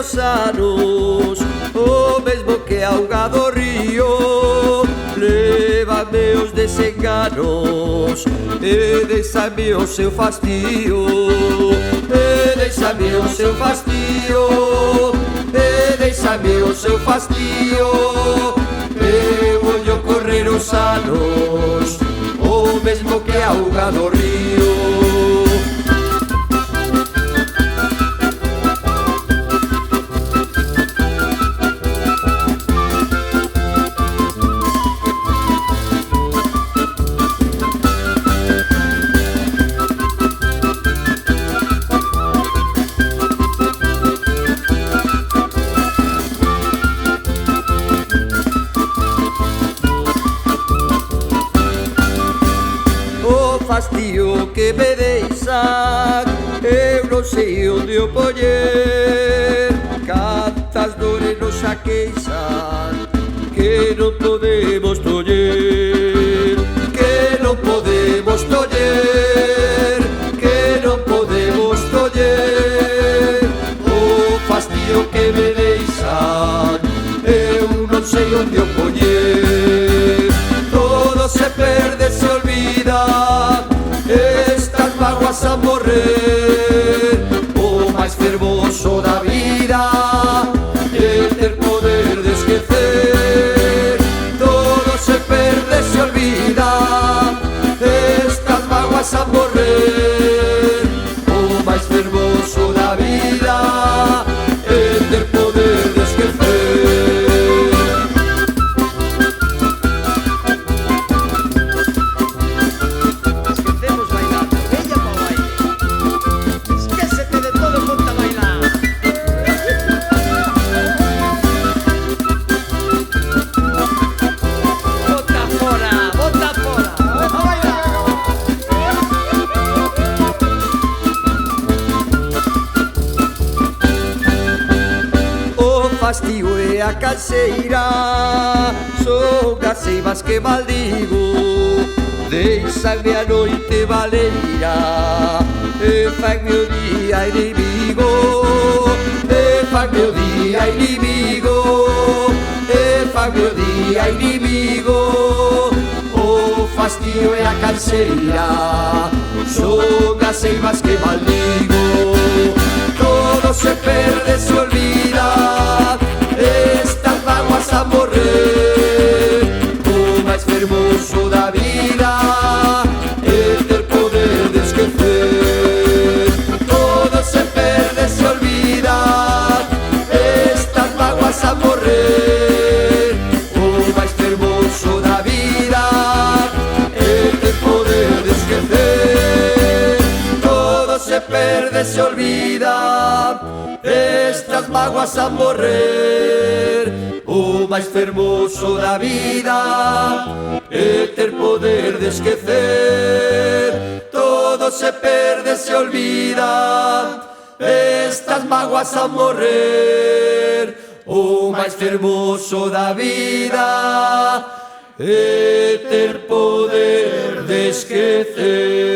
Os anos, o mesmo que auga do río, lévame os desenganos e deixa-me o seu fastio, e deixa-me o seu fastio, e deixa-me o seu fastio. Eu vou correr os anos, o mesmo que auga do río. Fastio que me deixa, eu non sei onde o poñer. Cantas dores nos aqueixan, que non podemos toller, que non podemos toller, que non podemos toller. O fastio que me deixan, eu non sei onde o poñer. Todo se perde, se olvida, estas mágoas a morrer. O máis fervoso da vida é ter poder de esquecer. Todo se perde, se olvida, estas mágoas a morrer. O máis fervoso da vida é ter poder de esquecer. Fastio e a canseira, son as eivas que maldigo. Deixame a noite valeira e fai-me o día inimigo, e fai-me o día inimigo, e fai-me o día inimigo. O fastio e a canseira, son as eivas que maldigo. Todo se perde, se olvida, estas mágoas a morrer. O máis fermoso da vida é ter poder de esquecer. Todo se perde, se olvida, estas mágoas a morrer. O máis fermoso da vida é ter poder de esquecer. Todo se perde, se olvida, estas mágoas a morrer. O máis fermoso da vida é ter poder de esquecer. Todo se perde, se olvida, estas mágoas a morrer. O máis fermoso da vida é ter poder de esquecer.